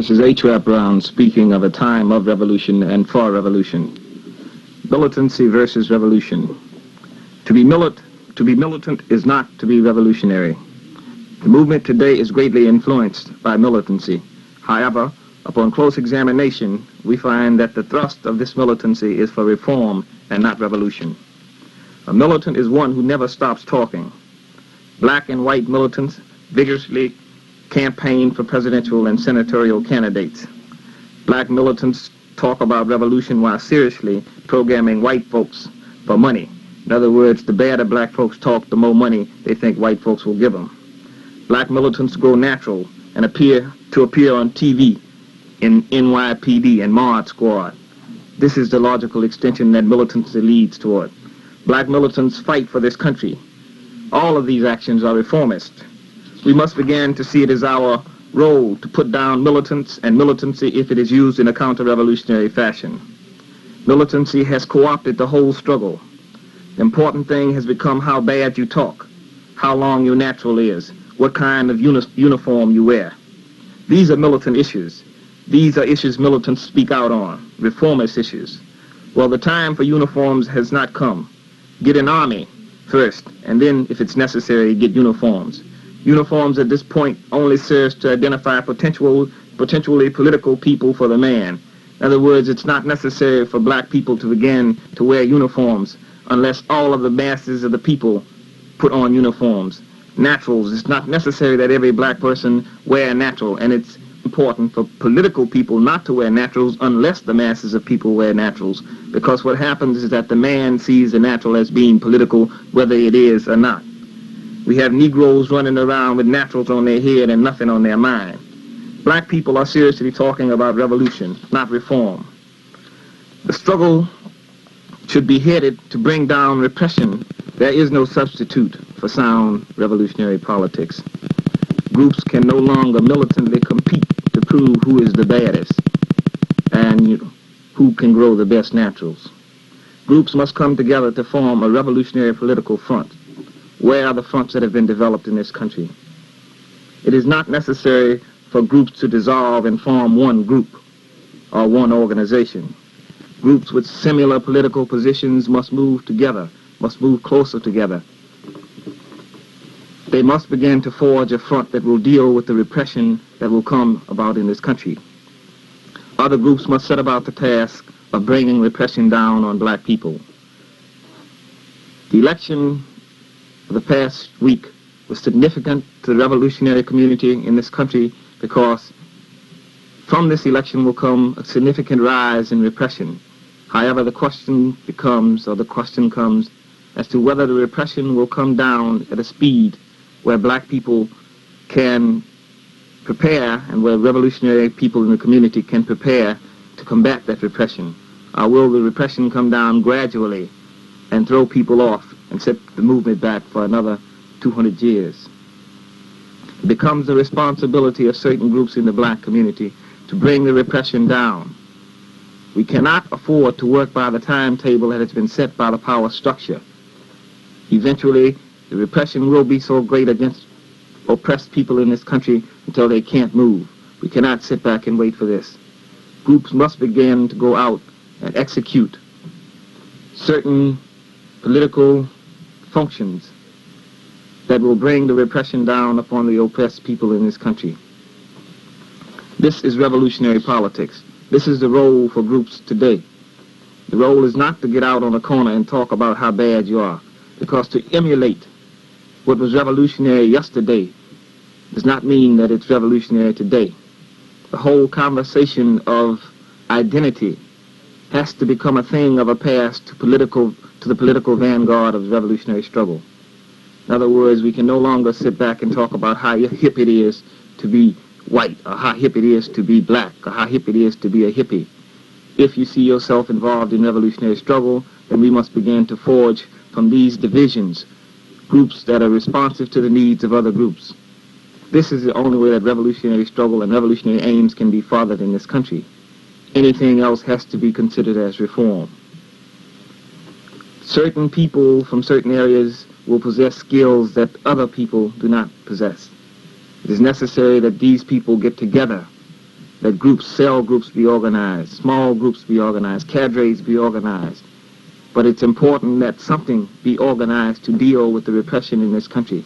This is H. Rap Brown speaking of a time of revolution and for revolution. Militancy versus revolution. To be militant is not to be revolutionary. The movement today is greatly influenced by militancy. However, upon close examination, we find that the thrust of this militancy is for reform and not revolution. A militant is one who never stops talking. Black and white militants vigorously campaign for presidential and senatorial candidates. Black militants talk about revolution while seriously programming white folks for money. In other words, the better black folks talk, the more money they think white folks will give them. Black militants go natural and appear on TV in NYPD and Mod Squad. This is the logical extension that militancy leads toward. Black militants fight for this country. All of these actions are reformist. We must begin to see it as our role to put down militants and militancy if it is used in a counter-revolutionary fashion. Militancy has co-opted the whole struggle. The important thing has become how bad you talk, how long your natural is, what kind of uniform you wear. These are militant issues. These are issues militants speak out on, reformist issues. Well, the time for uniforms has not come. Get an army first, and then, if it's necessary, get uniforms. Uniforms at this point only serves to identify potentially political people for the man. In other words, it's not necessary for black people to begin to wear uniforms unless all of the masses of the people put on uniforms. Naturals, it's not necessary that every black person wear a natural, and it's important for political people not to wear naturals unless the masses of people wear naturals, because what happens is that the man sees the natural as being political, whether it is or not. We have Negroes running around with naturals on their head and nothing on their mind. Black people are seriously talking about revolution, not reform. The struggle should be headed to bring down repression. There is no substitute for sound revolutionary politics. Groups can no longer militantly compete to prove who is the baddest and who can grow the best naturals. Groups must come together to form a revolutionary political front. Where are the fronts that have been developed in this country? It is not necessary for groups to dissolve and form one group or one organization. Groups with similar political positions must move together, must move closer together. They must begin to forge a front that will deal with the repression that will come about in this country. Other groups must set about the task of bringing repression down on black people. The election of the past week was significant to the revolutionary community in this country because from this election will come a significant rise in repression. However, the question comes as to whether the repression will come down at a speed where black people can prepare and where revolutionary people in the community can prepare to combat that repression. Or will the repression come down gradually and throw people off and set the movement back for another 200 years? It becomes the responsibility of certain groups in the black community to bring the repression down. We cannot afford to work by the timetable that has been set by the power structure. Eventually, the repression will be so great against oppressed people in this country until they can't move. We cannot sit back and wait for this. Groups must begin to go out and execute certain political functions that will bring the repression down upon the oppressed people in this country. This is revolutionary politics. This is the role for groups today. The role is not to get out on a corner and talk about how bad you are, because to emulate what was revolutionary yesterday does not mean that it's revolutionary today. The whole conversation of identity has to become a thing of a past to the political vanguard of the revolutionary struggle. In other words, we can no longer sit back and talk about how hip it is to be white, or how hip it is to be black, or how hip it is to be a hippie. If you see yourself involved in revolutionary struggle, then we must begin to forge from these divisions groups that are responsive to the needs of other groups. This is the only way that revolutionary struggle and revolutionary aims can be fathered in this country. Anything else has to be considered as reform. Certain people from certain areas will possess skills that other people do not possess. It is necessary that these people get together that groups, cell groups be organized, small groups be organized, cadres be organized. But it's important that something be organized to deal with the repression in this country.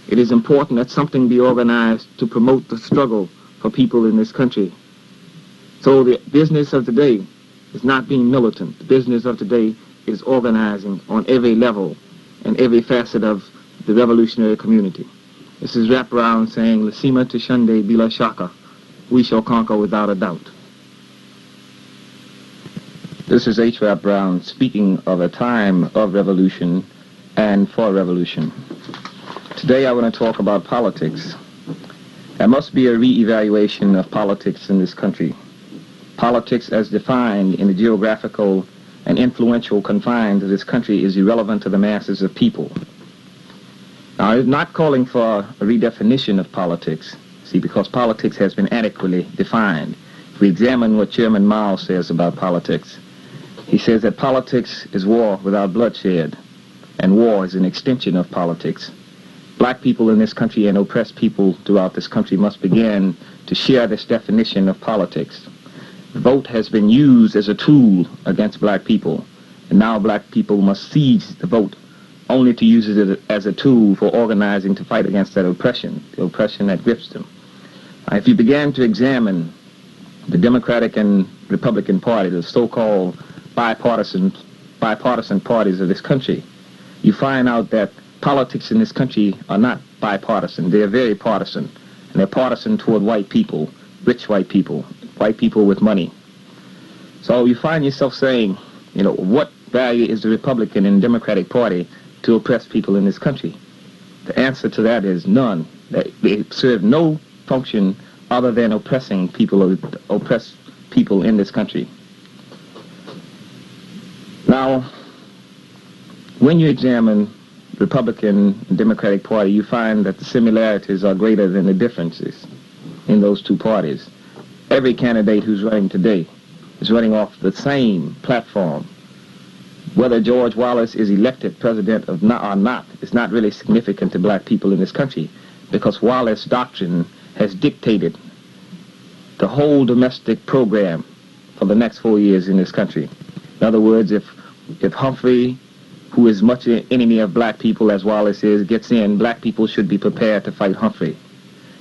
It is important that something be organized to promote the struggle for people in this country. So the business of today is not being militant. The business of today is organizing on every level and every facet of the revolutionary community. This is Rap Brown saying, Lasima Tushande Bila Shaka. We shall conquer without a doubt. This is H. Rap Brown speaking of a time of revolution and for revolution. Today I want to talk about politics. There must be a re-evaluation of politics in this country. Politics as defined in the geographical and influential confines of this country is irrelevant to the masses of people. Now, I'm not calling for a redefinition of politics, see, because politics has been adequately defined. If we examine what Chairman Mao says about politics, he says that politics is war without bloodshed, and war is an extension of politics. Black people in this country and oppressed people throughout this country must begin to share this definition of politics. The vote has been used as a tool against black people, and now black people must seize the vote only to use it as a tool for organizing to fight against that oppression, the oppression that grips them. If you began to examine the Democratic and Republican Party, the so-called bipartisan parties of this country, you find out that politics in this country are not bipartisan. They're very partisan, and they're partisan toward white people, rich white people with money. So you find yourself saying, what value is the Republican and Democratic Party to oppress people in this country? The answer to that is none. They serve no function other than oppressing people or oppress people in this country. Now, when you examine Republican and Democratic Party, you find that the similarities are greater than the differences in those two parties. Every candidate who's running today is running off the same platform. Whether George Wallace is elected president or not is not really significant to black people in this country, because Wallace's doctrine has dictated the whole domestic program for the next 4 years in this country. In other words, if Humphrey, who is much an enemy of black people as Wallace is, gets in, black people should be prepared to fight Humphrey.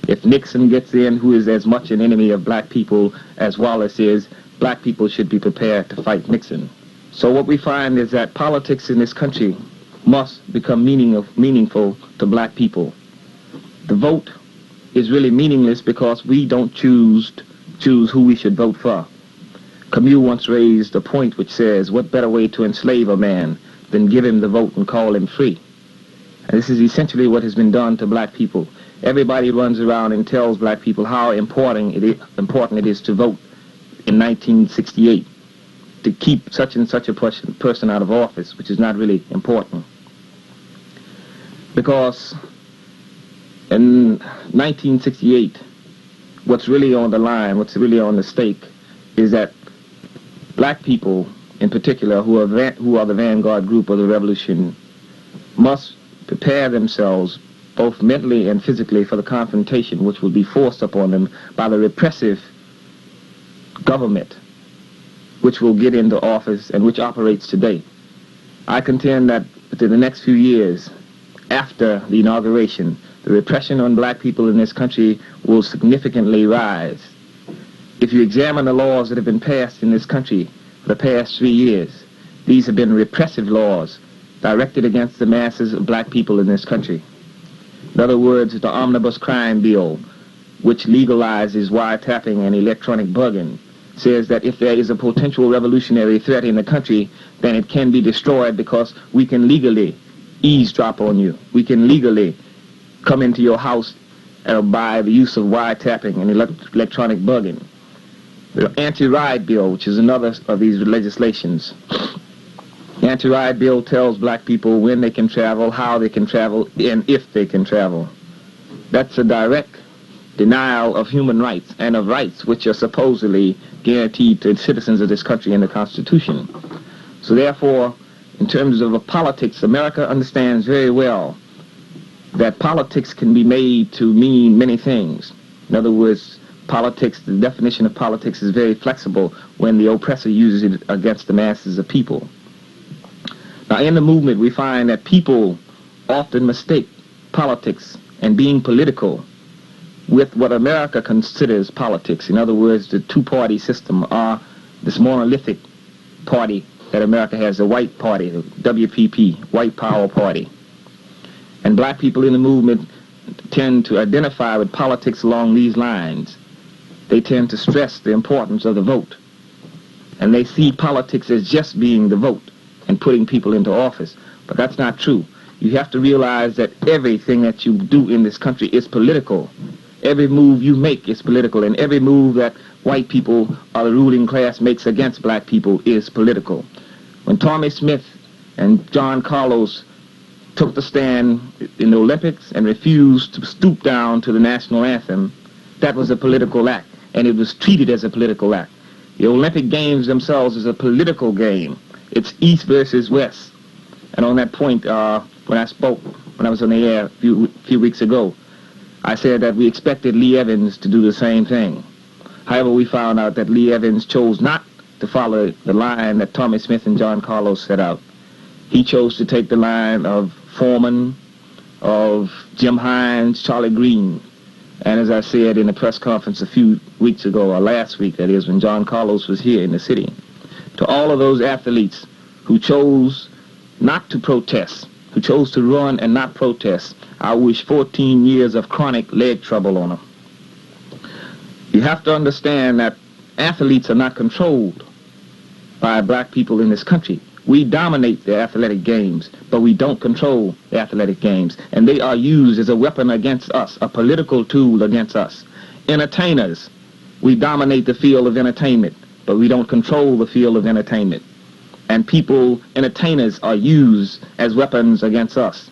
If Nixon gets in, who is as much an enemy of black people as Wallace is, black people should be prepared to fight Nixon. So what we find is that politics in this country must become meaningful to black people. The vote is really meaningless because we don't choose who we should vote for. Camus once raised a point which says, what better way to enslave a man than give him the vote and call him free? And this is essentially what has been done to black people. Everybody runs around and tells black people how important it is to vote in 1968 to keep such and such a person out of office, which is not really important. Because in 1968, what's really on the line, what's really on the stake, is that black people, in particular, who are the vanguard group of the revolution, must prepare themselves both mentally and physically for the confrontation which will be forced upon them by the repressive government which will get into office and which operates today. I contend that within the next few years, after the inauguration, the repression on black people in this country will significantly rise. If you examine the laws that have been passed in this country for the past 3 years, these have been repressive laws directed against the masses of black people in this country. In other words, the Omnibus Crime Bill, which legalizes wiretapping and electronic bugging, says that if there is a potential revolutionary threat in the country, then it can be destroyed because we can legally eavesdrop on you. We can legally come into your house by the use of wiretapping and electronic bugging. The Anti-Riot Bill, which is another of these legislations. The Anti-Riot Bill tells black people when they can travel, how they can travel, and if they can travel. That's a direct denial of human rights and of rights which are supposedly guaranteed to citizens of this country in the Constitution. So therefore, in terms of politics, America understands very well that politics can be made to mean many things. In other words, Politics, the definition of politics is very flexible when the oppressor uses it against the masses of people. Now, in the movement, we find that people often mistake politics and being political with what America considers politics. In other words, the two-party system, or this monolithic party that America has, the white party, the WPP, White Power Party. And black people in the movement tend to identify with politics along these lines. They tend to stress the importance of the vote. And they see politics as just being the vote and putting people into office. But that's not true. You have to realize that everything that you do in this country is political. Every move you make is political, and every move that white people or the ruling class makes against black people is political. When Tommy Smith and John Carlos took the stand in the Olympics and refused to stoop down to the national anthem, that was a political act, and it was treated as a political act. The Olympic Games themselves is a political game. It's East versus West. And on that point, when I was on the air a few weeks ago, I said that we expected Lee Evans to do the same thing. However, we found out that Lee Evans chose not to follow the line that Tommy Smith and John Carlos set out. He chose to take the line of Foreman, of Jim Hines, Charlie Green. And as I said in a press conference a few weeks ago, or last week, that is, when John Carlos was here in the city, to all of those athletes who chose not to protest, who chose to run and not protest, I wish 14 years of chronic leg trouble on them. You have to understand that athletes are not controlled by black people in this country. We dominate the athletic games, but we don't control the athletic games. And they are used as a weapon against us, a political tool against us. Entertainers, we dominate the field of entertainment, but we don't control the field of entertainment. And people, entertainers, are used as weapons against us.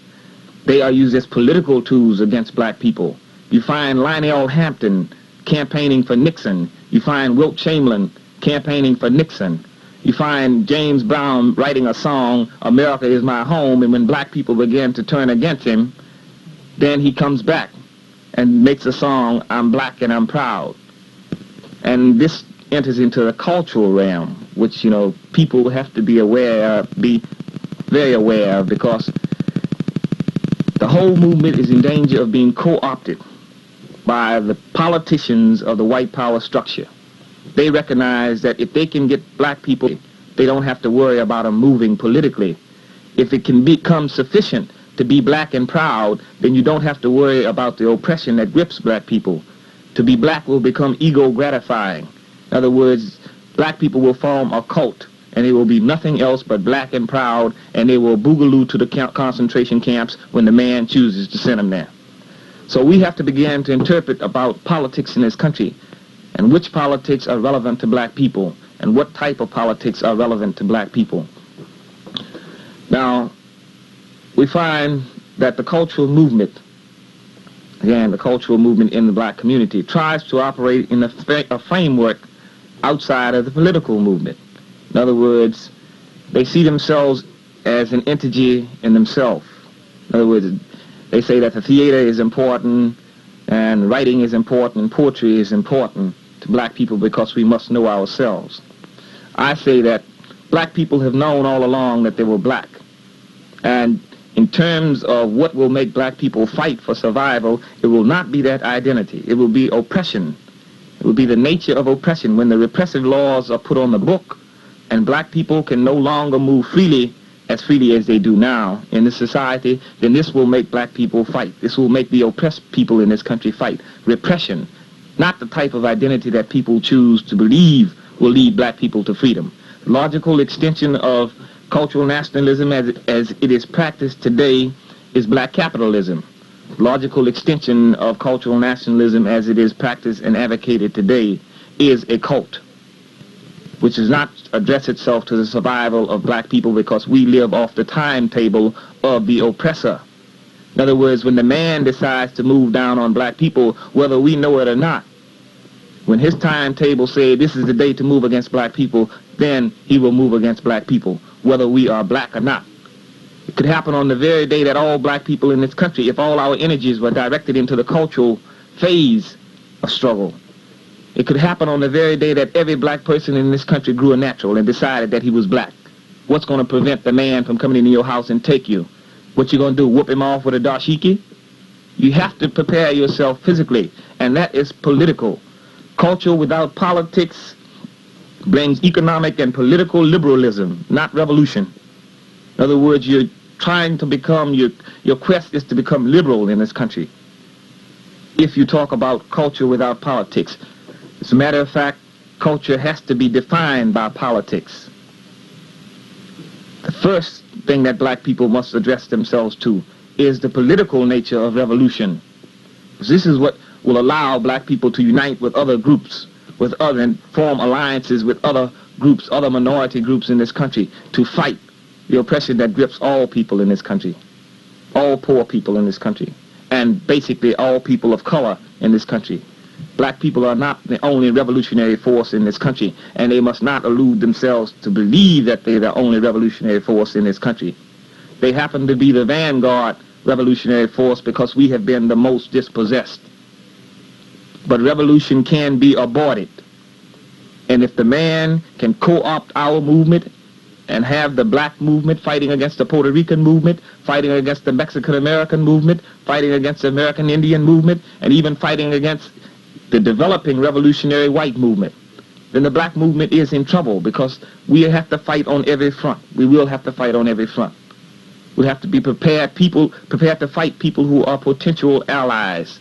They are used as political tools against black people. You find Lionel Hampton campaigning for Nixon. You find Wilt Chamberlain campaigning for Nixon. You find James Brown writing a song, America is my home, and when black people begin to turn against him, then he comes back and makes a song, I'm black and I'm proud. And this enters into the cultural realm, which, people have to be aware, be very aware of, because the whole movement is in danger of being co-opted by the politicians of the white power structure. They recognize that if they can get black people, they don't have to worry about them moving politically. If it can become sufficient to be black and proud, then you don't have to worry about the oppression that grips black people. To be black will become ego gratifying. In other words, black people will form a cult, and they will be nothing else but black and proud, and they will boogaloo to the concentration camps when the man chooses to send them there. So we have to begin to interpret about politics in this country, and which politics are relevant to black people, and what type of politics are relevant to black people. Now, we find that the cultural movement, again, the cultural movement in the black community, tries to operate in a framework outside of the political movement. In other words, they see themselves as an entity in themselves. In other words, they say that the theater is important, and writing is important, and poetry is important to black people because we must know ourselves. I say that black people have known all along that they were black. And in terms of what will make black people fight for survival, it will not be that identity. It will be oppression. It will be the nature of oppression. When the repressive laws are put on the book and black people can no longer move freely as they do now in this society, then this will make black people fight. This will make the oppressed people in this country fight. Repression, not the type of identity that people choose to believe will lead black people to freedom. Logical extension of cultural nationalism as it is practiced today is black capitalism. Logical extension of cultural nationalism as it is practiced and advocated today is a cult, which does not address itself to the survival of black people because we live off the timetable of the oppressor. In other words, when the man decides to move down on black people, whether we know it or not, when his timetable says this is the day to move against black people, then he will move against black people, whether we are black or not. It could happen on the very day that all black people in this country, if all our energies were directed into the cultural phase of struggle, It could happen on the very day that every black person in this country grew a natural and decided that he was black. What's going to prevent the man from coming into your house and take you? What you going to do, whoop him off with a dashiki? You have to prepare yourself physically, and that is political. Culture without politics brings economic and political liberalism, not revolution. In other words, you're trying to become, your quest is to become liberal in this country. If you talk about culture without politics, as a matter of fact, culture has to be defined by politics. The first thing that black people must address themselves to is the political nature of revolution. This is what will allow black people to unite with other groups, and form alliances with other groups, other minority groups in this country, to fight the oppression that grips all people in this country, all poor people in this country, and basically all people of color in this country. Black people are not the only revolutionary force in this country, and they must not illude themselves to believe that they're the only revolutionary force in this country. They happen to be the vanguard revolutionary force because we have been the most dispossessed. But revolution can be aborted. And if the man can co-opt our movement and have the black movement fighting against the Puerto Rican movement, fighting against the Mexican-American movement, fighting against the American Indian movement, and even fighting against the developing revolutionary white movement, then the black movement is in trouble, because we have to fight on every front. We will have to fight on every front. We have to be prepared to fight people who are potential allies.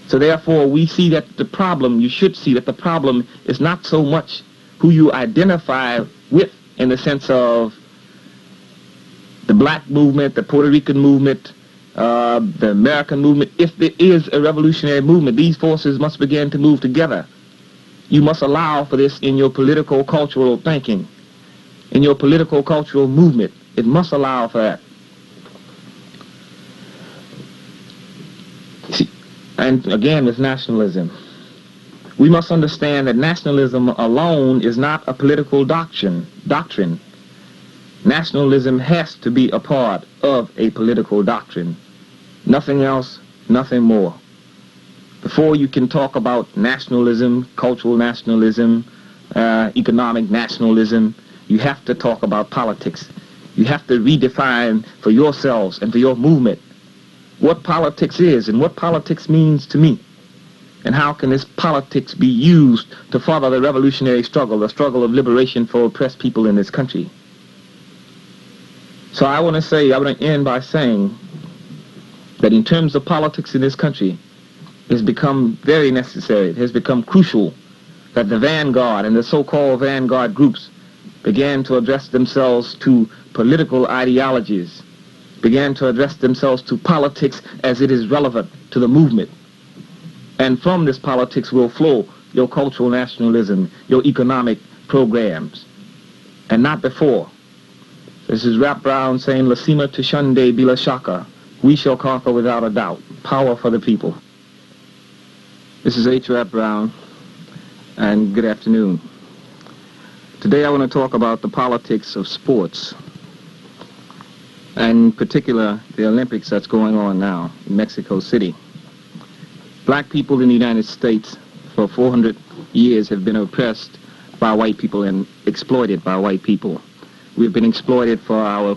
So therefore, we see that the problem, you should see that the problem is not so much who you identify with in the sense of the black movement, the Puerto Rican movement, the American movement. If there is a revolutionary movement, these forces must begin to move together. You must allow for this in your political, cultural thinking, in your political, cultural movement. It must allow for that. See, and again, with nationalism, we must understand that nationalism alone is not a political doctrine. Nationalism has to be a part of a political doctrine. Nothing else, nothing more. Before you can talk about nationalism, cultural nationalism, economic nationalism, you have to talk about politics. You have to redefine for yourselves and for your movement what politics is and what politics means to me. And how can this politics be used to further the revolutionary struggle, the struggle of liberation for oppressed people in this country. So I want to end by saying that in terms of politics in this country, it has become very necessary, it has become crucial that the vanguard and the so-called vanguard groups began to address themselves to political ideologies, began to address themselves to politics as it is relevant to the movement. And from this politics will flow your cultural nationalism, your economic programs, and not before. This is Rap Brown saying, Lasima Tushunde Bila Shaka. We shall conquer without a doubt. Power for the people. This is H. Rap Brown, and good afternoon. Today I want to talk about the politics of sports, and in particular the Olympics that's going on now in Mexico City. Black people in the United States for 400 years have been oppressed by white people and exploited by white people. We've been exploited for our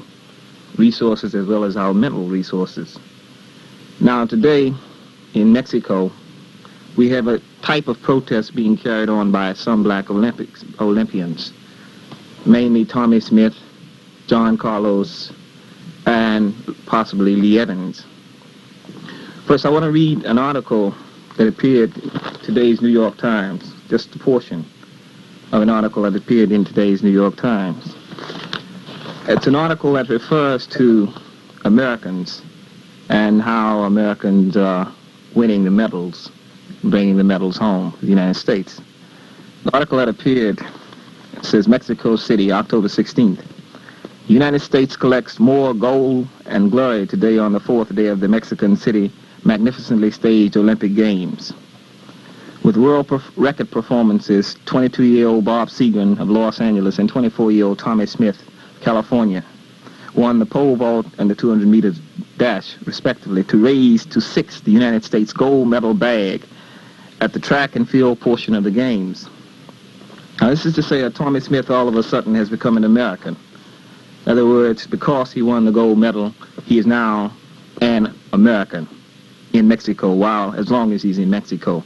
resources as well as our mental resources. Now today in Mexico, we have a type of protest being carried on by some black Olympians, mainly Tommy Smith, John Carlos, and possibly Lee Evans. First, I want to read an article that appeared in today's New York Times, just a portion of an article that appeared in today's New York Times. It's an article that refers to Americans and how Americans are winning the medals, bringing the medals home to the United States. The article that appeared says, Mexico City, October 16th. The United States collects more gold and glory today on the fourth day of the Mexican City magnificently staged Olympic Games. With world record performances, 22-year-old Bob Segan of Los Angeles and 24-year-old Tommy Smith, California, won the pole vault and the 200-meter dash, respectively, to raise to 6 the United States gold medal bag at the track and field portion of the games. Now, this is to say that Tommy Smith all of a sudden has become an American. In other words, because he won the gold medal, he is now an American in Mexico, while as long as he's in Mexico.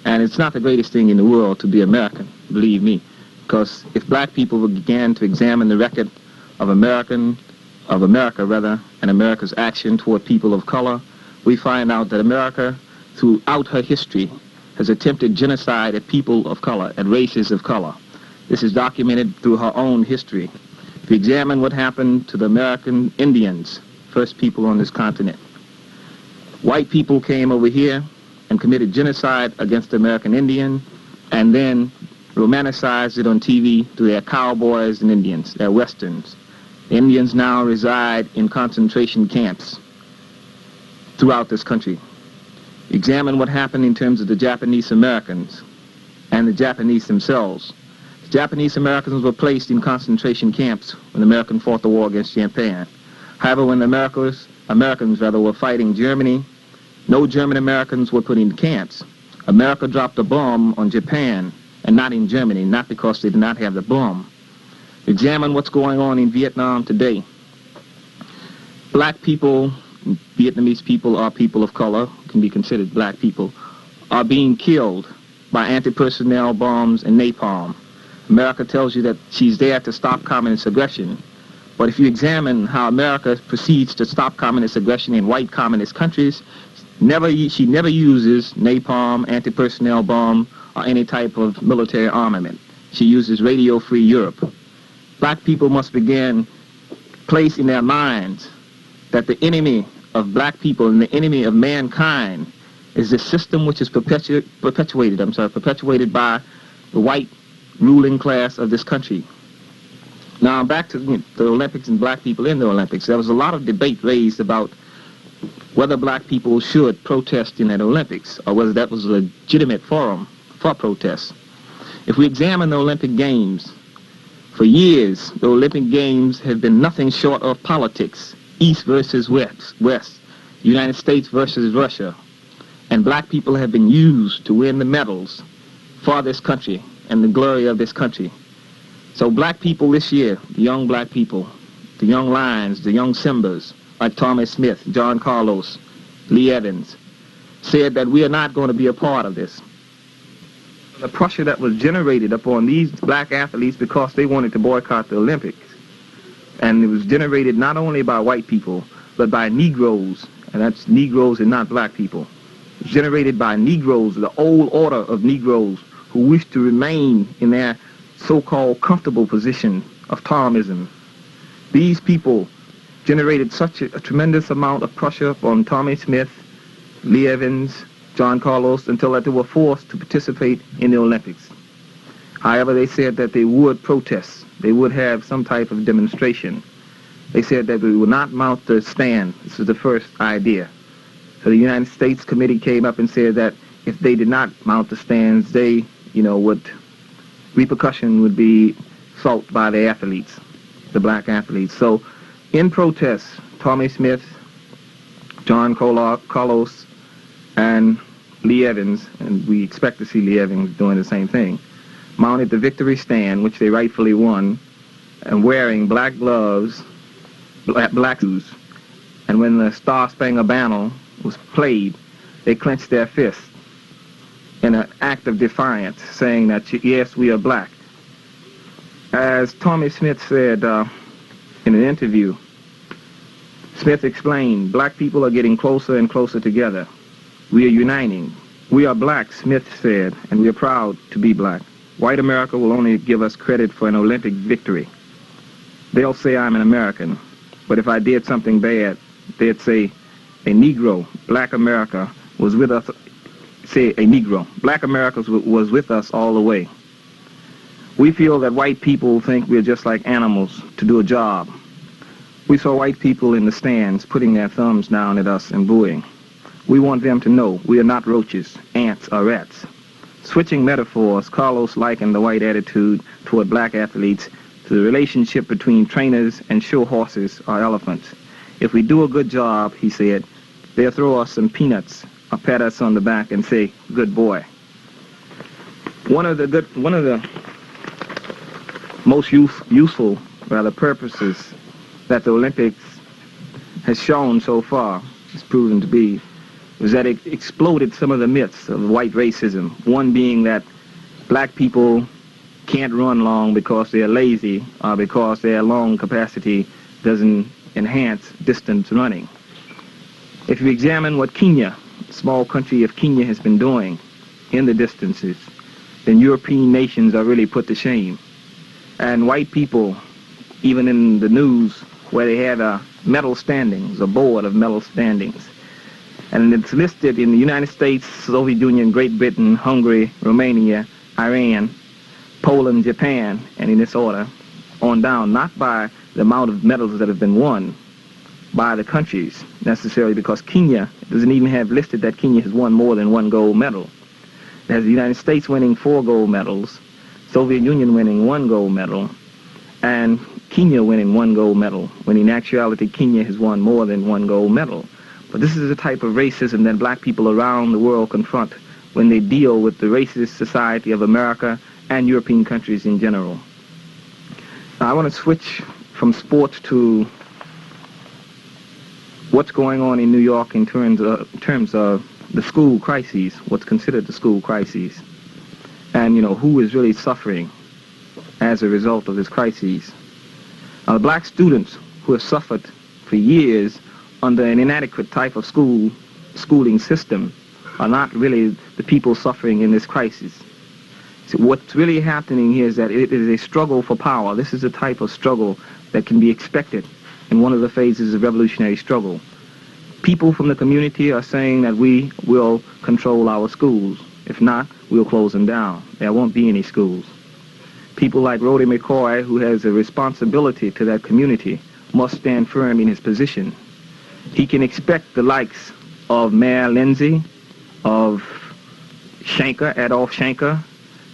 And it's not the greatest thing in the world to be American, believe me, because if black people began to examine the record of America, and America's action toward people of color, we find out that America, throughout her history, has attempted genocide at people of color, at races of color. This is documented through her own history. If you examine what happened to the American Indians, first people on this continent, white people came over here and committed genocide against the American Indian, and then romanticized it on TV to their cowboys and Indians, their westerns. The Indians now reside in concentration camps throughout this country. Examine what happened in terms of the Japanese Americans and the Japanese themselves. The Japanese Americans were placed in concentration camps when America fought the war against Japan. However, when the Americans were fighting Germany, no German Americans were put in camps. America dropped a bomb on Japan and not in Germany, not because they did not have the bomb. Examine what's going on in Vietnam today. Black people, Vietnamese people are people of color, can be considered black people, are being killed by anti-personnel bombs and napalm. America tells you that she's there to stop communist aggression. But if you examine how America proceeds to stop communist aggression in white communist countries, she never uses napalm, anti-personnel bomb, or any type of military armament. She uses radio-free Europe. Black people must begin place in their minds that the enemy of black people and the enemy of mankind is the system which is perpetuated by the white ruling class of this country. Now, back to the Olympics and black people in the Olympics. There was a lot of debate raised about whether black people should protest in the Olympics or whether that was a legitimate forum for protest. If we examine the Olympic Games, for years, the Olympic Games have been nothing short of politics, East versus West, United States versus Russia, and black people have been used to win the medals for this country and the glory of this country. So black people this year, the young black people, the young lions, the young Simbas, like Tommy Smith, John Carlos, Lee Evans, said that we are not going to be a part of this. The pressure that was generated upon these black athletes because they wanted to boycott the Olympics. And it was generated not only by white people, but by Negroes, and that's Negroes and not black people. It was generated by Negroes, the old order of Negroes who wished to remain in their so-called comfortable position of Thomism. These people generated such a tremendous amount of pressure on Tommy Smith, Lee Evans, John Carlos, until that they were forced to participate in the Olympics. However, they said that they would protest. They would have some type of demonstration. They said that we would not mount the stand. This was the first idea. So the United States committee came up and said that if they did not mount the stands, they, repercussion would be felt by the athletes, the black athletes. So in protest, Tommy Smith, John Carlos, and Lee Evans, and we expect to see Lee Evans doing the same thing, mounted the victory stand, which they rightfully won, and wearing black gloves, black shoes. And when the Star Spangled Banner was played, they clenched their fists in an act of defiance, saying that, yes, we are black. As Tommy Smith said in an interview, Smith explained, black people are getting closer and closer together. We are uniting. We are black, Smith said, and we are proud to be black. White America will only give us credit for an Olympic victory. They'll say I'm an American, but if I did something bad, they'd say a Negro, black America, was with us, say a Negro, black America was with us all the way. We feel that white people think we're just like animals to do a job. We saw white people in the stands putting their thumbs down at us and booing. We want them to know we are not roaches, ants, or rats. Switching metaphors, Carlos likened the white attitude toward black athletes to the relationship between trainers and show horses or elephants. If we do a good job, he said, they'll throw us some peanuts or pat us on the back and say, good boy. One of the most useful purposes that the Olympics has shown so far, is proven to be, was that it exploded some of the myths of white racism. One being that black people can't run long because they're lazy or because their lung capacity doesn't enhance distance running. If you examine what Kenya, the small country of Kenya, has been doing in the distances, then European nations are really put to shame. And white people, even in the news where they had medal standings, a board of medal standings, and it's listed in the United States, Soviet Union, Great Britain, Hungary, Romania, Iran, Poland, Japan, and in this order on down, not by the amount of medals that have been won by the countries necessarily, because Kenya doesn't even have listed that Kenya has won more than one gold medal. It has the United States winning 4 gold medals, Soviet Union winning 1 gold medal, and Kenya winning 1 gold medal, when in actuality Kenya has won more than 1 gold medal. But this is a type of racism that black people around the world confront when they deal with the racist society of America and European countries in general. Now, I want to switch from sports to what's going on in New York in terms of the school crises, what's considered the school crises, and who is really suffering as a result of this crisis. Now, the black students who have suffered for years under an inadequate type of schooling system are not really the people suffering in this crisis. So what's really happening here is that it is a struggle for power. This is a type of struggle that can be expected in one of the phases of revolutionary struggle. People from the community are saying that we will control our schools. If not, we'll close them down. There won't be any schools. People like Rhodey McCoy, who has a responsibility to that community, must stand firm in his position. He can expect the likes of Mayor Lindsay, of Adolph Schenker,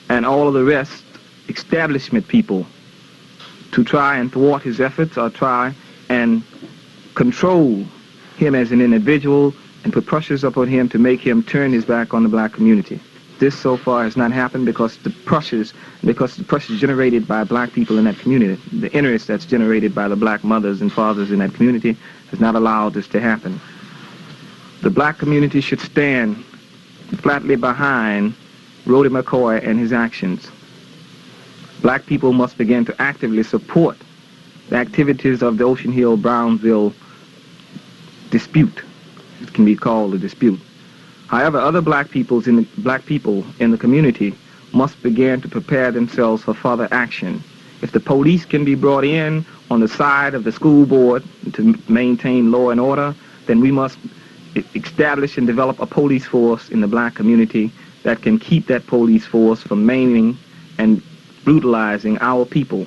and all of the rest establishment people to try and thwart his efforts or try and control him as an individual and put pressures upon him to make him turn his back on the black community. This so far has not happened because the pressures generated by black people in that community, the interest that's generated by the black mothers and fathers in that community, has not allowed this to happen. The black community should stand flatly behind Rhodey McCoy and his actions. Black people must begin to actively support the activities of the Ocean Hill-Brownsville dispute. It can be called a dispute. However, other black people in the community must begin to prepare themselves for further action. If the police can be brought in on the side of the school board to maintain law and order, then we must establish and develop a police force in the black community that can keep that police force from maiming and brutalizing our people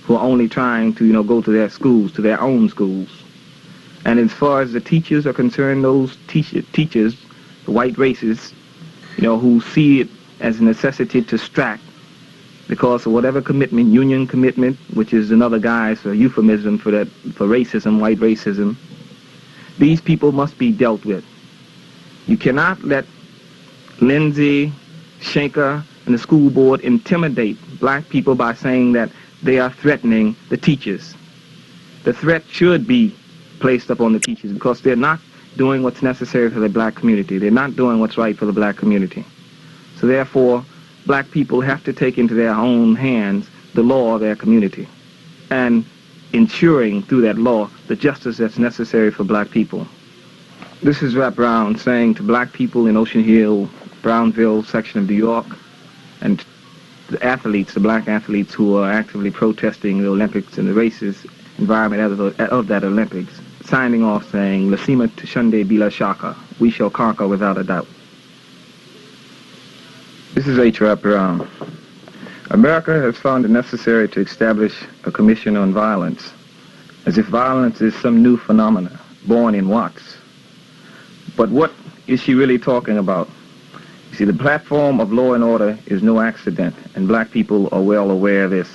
who are only trying to, go to their schools, to their own schools. And as far as the teachers are concerned, those teachers, the white racists, who see it as a necessity to strike because of whatever commitment, union commitment, which is another guise or euphemism for racism, white racism, these people must be dealt with. You cannot let Lindsay, Schenker, and the school board intimidate black people by saying that they are threatening the teachers. The threat should be placed upon the teachers because they're not doing what's necessary for the black community. They're not doing what's right for the black community. So therefore, black people have to take into their own hands the law of their community and ensuring through that law the justice that's necessary for black people. This is Rap Brown saying to black people in Ocean Hill, Brownsville section of New York, and the athletes, the black athletes who are actively protesting the Olympics and the racist environment of that Olympics, signing off saying, Lasima Tushunde Bila Shaka, we shall conquer without a doubt. This is H. Rap Brown. America has found it necessary to establish a commission on violence, as if violence is some new phenomena, born in Watts. But what is she really talking about? You see, the platform of law and order is no accident, and black people are well aware of this.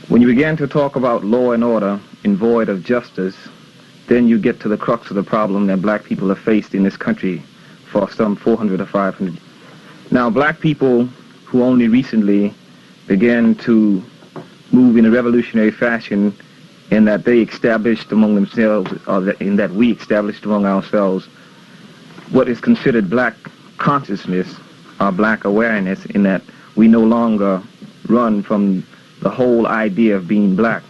When you begin to talk about law and order in void of justice, then you get to the crux of the problem that black people have faced in this country for some 400 or 500. Now, black people who only recently began to move in a revolutionary fashion, in that they established among themselves, or in that we established among ourselves, what is considered black consciousness or black awareness, in that we no longer run from the whole idea of being black.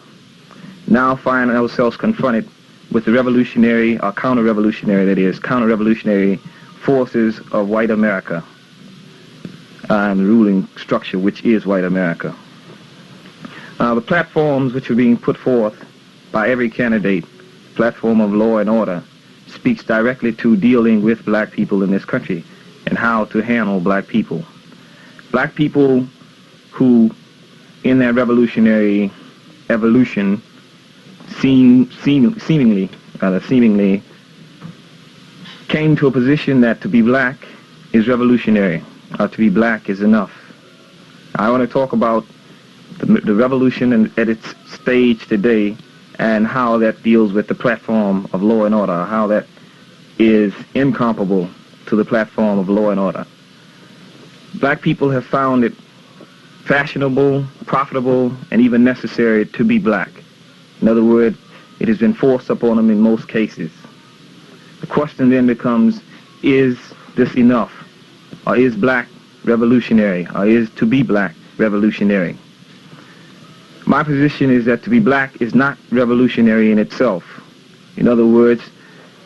Now find ourselves confronted with the revolutionary or counter-revolutionary, that is, counter-revolutionary forces of white America and the ruling structure, which is white America. The platforms which are being put forth by every candidate, platform of law and order, speaks directly to dealing with black people in this country and how to handle black people. Black people who, in their revolutionary evolution, seemingly came to a position that to be black is revolutionary, or to be black is enough. I want to talk about the revolution at its stage today, and how that deals with the platform of law and order, how that is incomparable to the platform of law and order. Black people have found it fashionable, profitable, and even necessary to be black. In other words, it has been forced upon them in most cases. The question then becomes, is this enough? Or is black revolutionary? Or is to be black revolutionary? My position is that to be black is not revolutionary in itself. In other words,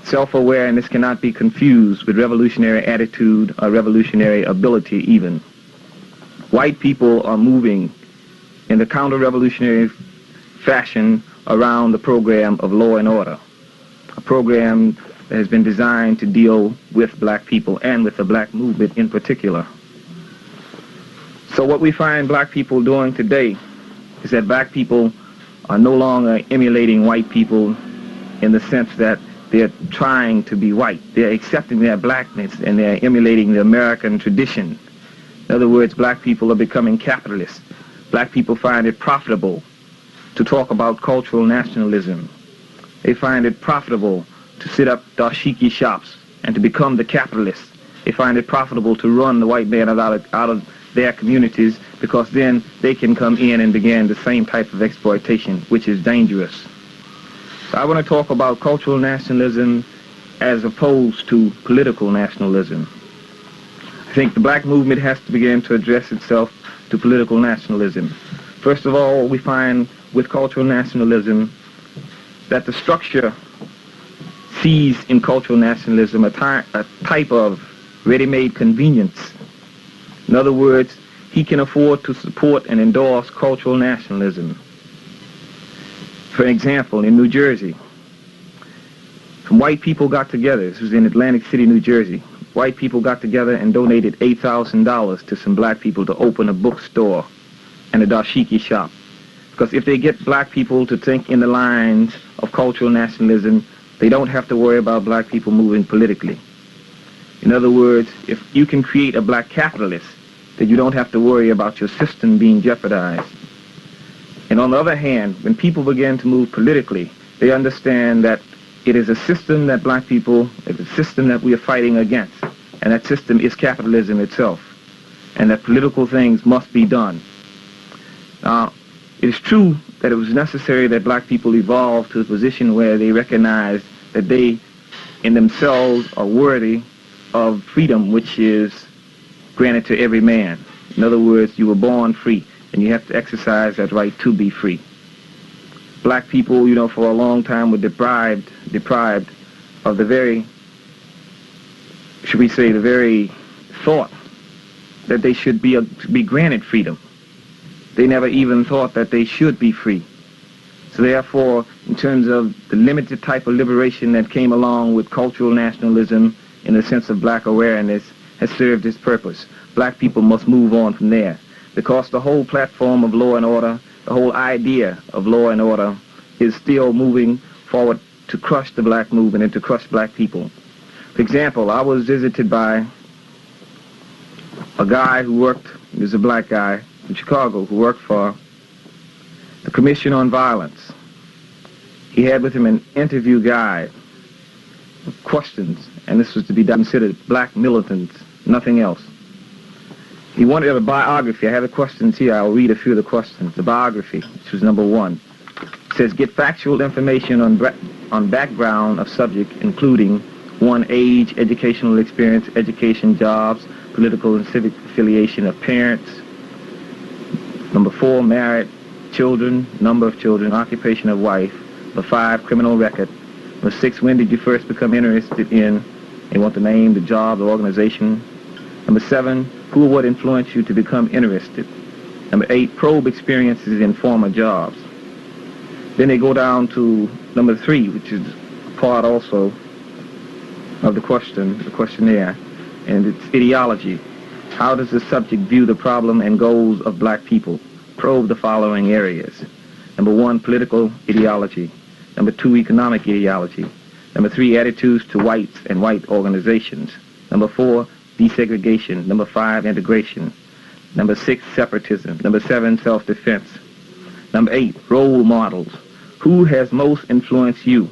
self-awareness cannot be confused with revolutionary attitude or revolutionary ability even. White people are moving in the counter-revolutionary fashion around the program of law and order, a program that has been designed to deal with black people and with the black movement in particular. So what we find black people doing today is that black people are no longer emulating white people in the sense that they're trying to be white. They're accepting their blackness and they're emulating the American tradition. In other words, black people are becoming capitalists. Black people find it profitable to talk about cultural nationalism. They find it profitable to sit up dashiki shops and to become the capitalists. They find it profitable to run the white man out of their communities, because then they can come in and begin the same type of exploitation, which is dangerous. So I want to talk about cultural nationalism as opposed to political nationalism. I think the black movement has to begin to address itself to political nationalism. First of all, we find with cultural nationalism that the structure sees in cultural nationalism a type of ready-made convenience. In other words, he can afford to support and endorse cultural nationalism. For example, in New Jersey, some white people got together. This was in Atlantic City, New Jersey. White people got together and donated $8,000 to some black people to open a bookstore and a dashiki shop. Because if they get black people to think in the lines of cultural nationalism, they don't have to worry about black people moving politically. In other words, if you can create a black capitalist, then you don't have to worry about your system being jeopardized. And on the other hand, when people begin to move politically, they understand that it is a system that black people, it's a system that we are fighting against, and that system is capitalism itself, and that political things must be done. Now, it is true that it was necessary that black people evolve to a position where they recognize that they, in themselves, are worthy of freedom, which is granted to every man. In other words, you were born free, and you have to exercise that right to be free. Black people, for a long time were deprived of the very, should we say, the very thought that they should be granted freedom. They never even thought that they should be free. So therefore, in terms of the limited type of liberation that came along with cultural nationalism in the sense of black awareness, has served its purpose. Black people must move on from there, because the whole platform of law and order, the whole idea of law and order is still moving forward to crush the black movement and to crush black people. For example, I was visited by a guy who worked, he was a black guy in Chicago, who worked for the Commission on Violence. He had with him an interview guide of questions, and this was to be considered black militants, nothing else. He wanted a biography. I have the questions here. I'll read a few of the questions. The biography, which was number 1. It says, get factual information on background of subject, including 1, age, educational experience, education, jobs, political and civic affiliation of parents. Number 4, married, children, number of children, occupation of wife. Number 5, criminal record. Number 6, when did you first become interested in? They want the name, the job, the organization. Number 7, who or what influenced you to become interested? Number 8, probe experiences in former jobs. Then they go down to number 3, which is part also of the questionnaire, and it's ideology. How does the subject view the problem and goals of black people? Probe the following areas. Number 1, political ideology. Number 2, economic ideology. Number 3, attitudes to whites and white organizations. Number 4, desegregation. Number 5, integration. Number 6, separatism. Number 7, self-defense. Number 8, role models. Who has most influenced you?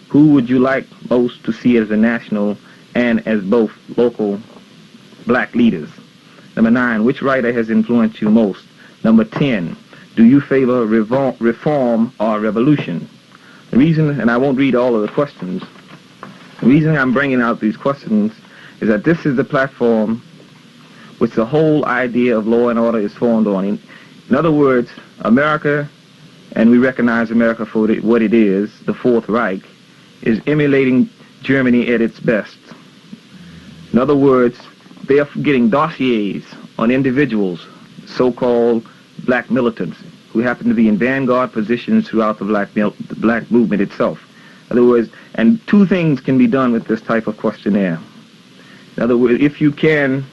Who would you like most to see as a national and as both local black leaders? Number 9, which writer has influenced you most? Number 10, do you favor reform or revolution? The reason, and I won't read all of the questions, the reason I'm bringing out these questions is that this is the platform which the whole idea of law and order is formed on. In other words, America, and we recognize America for what it is, the Fourth Reich, is emulating Germany at its best. In other words, they are getting dossiers on individuals, so-called black militants, who happen to be in vanguard positions throughout the black movement itself. In other words, and 2 things can be done with this type of questionnaire. In other words, if you can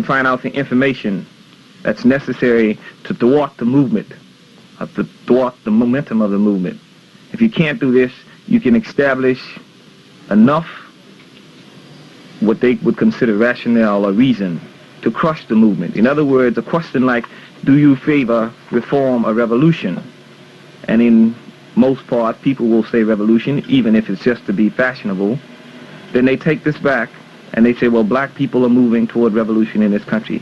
find out the information that's necessary to thwart the movement, to thwart the momentum of the movement. If you can't do this, you can establish enough what they would consider rationale or reason to crush the movement. In other words, a question like, do you favor reform or revolution? And in most part, people will say revolution, even if it's just to be fashionable. Then they take this back and they say, well, black people are moving toward revolution in this country.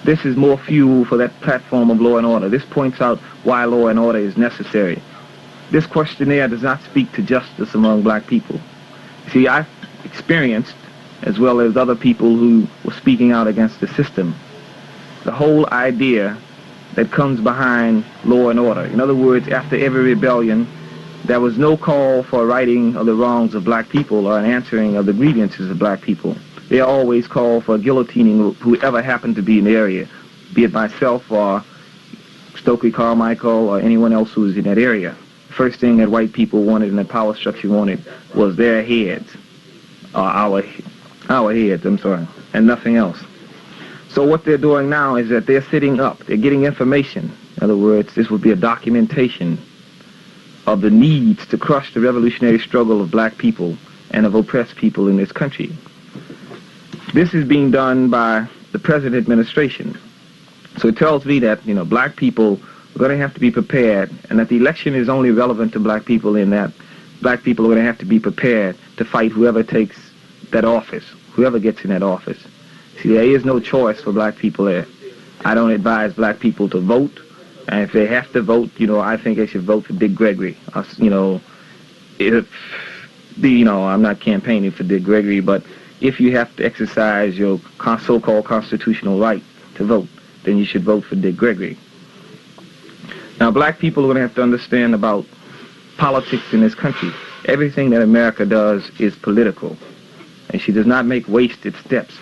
This is more fuel for that platform of law and order. This points out why law and order is necessary. This questionnaire does not speak to justice among black people. See, I've experienced, as well as other people who were speaking out against the system, the whole idea that comes behind law and order. In other words, after every rebellion, there was no call for righting of the wrongs of black people or an answering of the grievances of black people. They always call for guillotining whoever happened to be in the area, be it myself or Stokely Carmichael or anyone else who was in that area. The first thing that white people wanted and the power structure wanted was their heads, or our heads, and nothing else. So what they're doing now is that they're sitting up, they're getting information. In other words, this would be a documentation of the needs to crush the revolutionary struggle of black people and of oppressed people in this country. This is being done by the present administration. So it tells me that, black people are going to have to be prepared, and that the election is only relevant to black people in that black people are going to have to be prepared to fight whoever takes that office, whoever gets in that office. See, there is no choice for black people there. I don't advise black people to vote, and if they have to vote, I think they should vote for Dick Gregory. I'm not campaigning for Dick Gregory, but if you have to exercise your so-called constitutional right to vote, then you should vote for Dick Gregory. Now, black people are going to have to understand about politics in this country. Everything that America does is political, and she does not make wasted steps.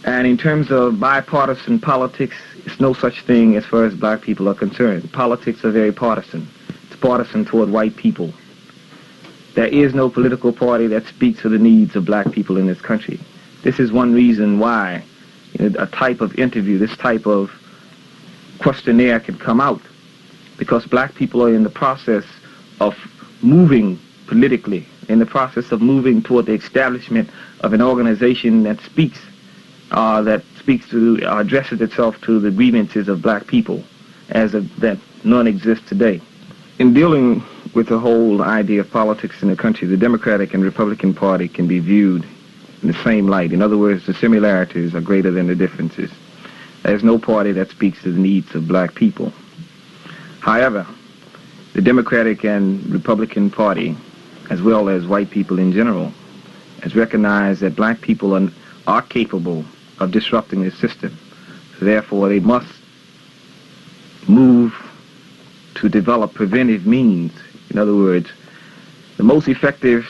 And in terms of bipartisan politics, it's no such thing as far as black people are concerned. Politics are very partisan. It's partisan toward white people. There is no political party that speaks for the needs of black people in this country. This is one reason why a type of interview, this type of questionnaire can come out, because black people are in the process of moving politically, in the process of moving toward the establishment of an organization that addresses itself to the grievances of black people, that none exists today. In dealing with the whole idea of politics in the country, the Democratic and Republican Party can be viewed in the same light. In other words, the similarities are greater than the differences. There's no party that speaks to the needs of black people. However, the Democratic and Republican Party, as well as white people in general, has recognized that black people are capable of disrupting the system. So therefore, they must move to develop preventive means. In other words, the most effective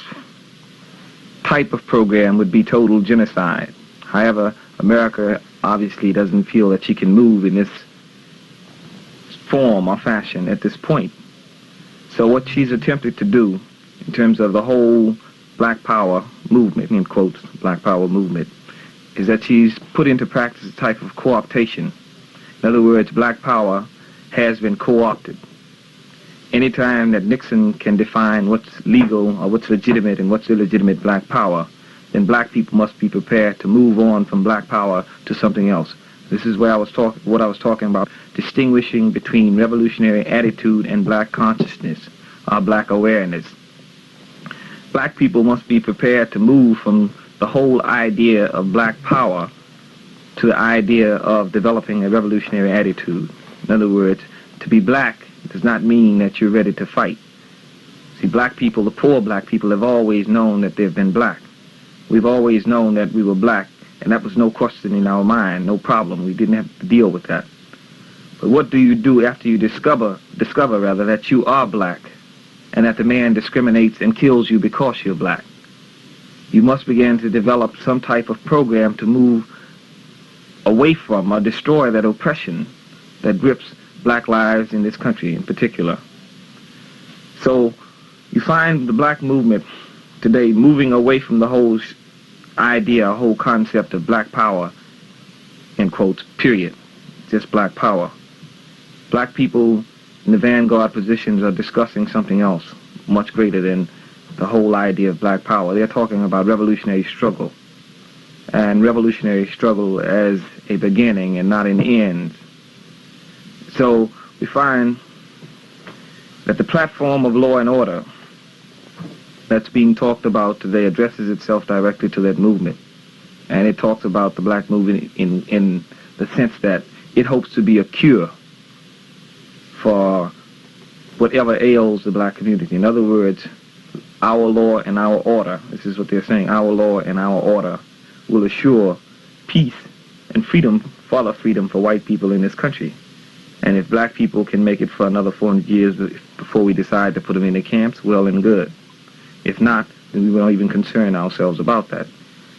type of program would be total genocide. However, America obviously doesn't feel that she can move in this form or fashion at this point. So what she's attempted to do in terms of the whole Black Power movement, in quotes, Black Power movement, is that she's put into practice a type of co-optation. In other words, Black Power has been co-opted. Anytime that Nixon can define what's legal or what's legitimate and what's illegitimate Black Power, then black people must be prepared to move on from Black Power to something else. This is where what I was talking about, distinguishing between revolutionary attitude and black consciousness, or black awareness. Black people must be prepared to move from the whole idea of Black Power to the idea of developing a revolutionary attitude. In other words, to be black does not mean that you're ready to fight. See, black people, the poor black people, have always known that they've been black. We've always known that we were black, and that was no question in our mind, no problem. We didn't have to deal with that. But what do you do after you discover that you are black, and that the man discriminates and kills you because you're black? You must begin to develop some type of program to move away from or destroy that oppression that grips black lives in this country in particular. So you find the black movement today moving away from the whole idea, whole concept of Black Power, in quotes, period, just Black Power. Black people in the vanguard positions are discussing something else much greater than the whole idea of Black Power. They're talking about revolutionary struggle, and revolutionary struggle as a beginning and not an end. So we find that the platform of law and order that's being talked about today addresses itself directly to that movement. And it talks about the black movement in the sense that it hopes to be a cure for whatever ails the black community. In other words, our law and our order, this is what they're saying, our law and our order will assure peace and freedom, further freedom for white people in this country. And if black people can make it for another 400 years before we decide to put them in the camps, well and good. If not, then we won't even concern ourselves about that.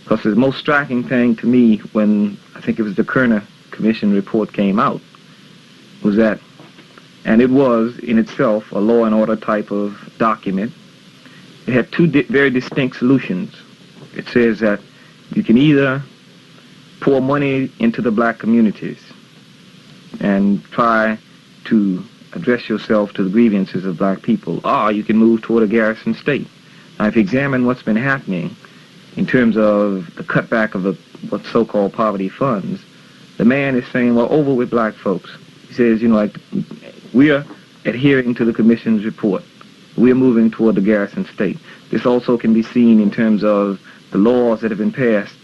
Because the most striking thing to me when, I think it was the Kerner Commission report came out, was that, and it was in itself a law and order type of document, it had two very distinct solutions. It says that you can either pour money into the black communities and try to address yourself to the grievances of black people, or you can move toward a garrison state. Now, if you examine what's been happening in terms of the cutback of what's so-called poverty funds, the man is saying, well, over with black folks. He says, like, we are adhering to the commission's report. We're moving toward the garrison state. This also can be seen in terms of the laws that have been passed,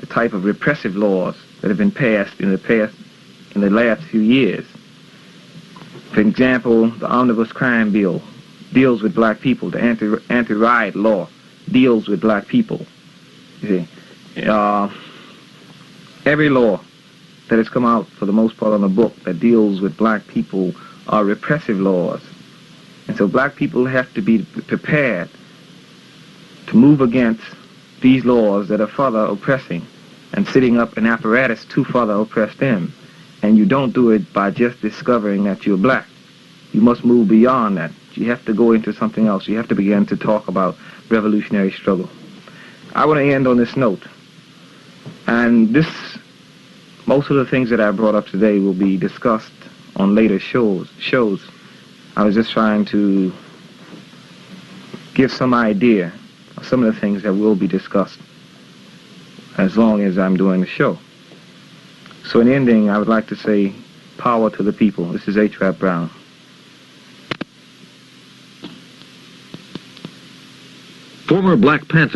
the type of repressive laws that have been passed in the last few years. For example, the Omnibus Crime Bill deals with black people. The anti-riot law deals with black people. You see, every law that has come out, for the most part, on the book that deals with black people are repressive laws. And so black people have to be prepared to move against these laws that are further oppressing and setting up an apparatus to further oppress them. And you don't do it by just discovering that you're black. You must move beyond that. You have to go into something else. You have to begin to talk about revolutionary struggle. I want to end on this note. And most of the things that I brought up today will be discussed on later shows. I was just trying to give some idea of some of the things that will be discussed as long as I'm doing the show. So in ending, I would like to say, power to the people. This is H. Rap Brown. Former Black Panther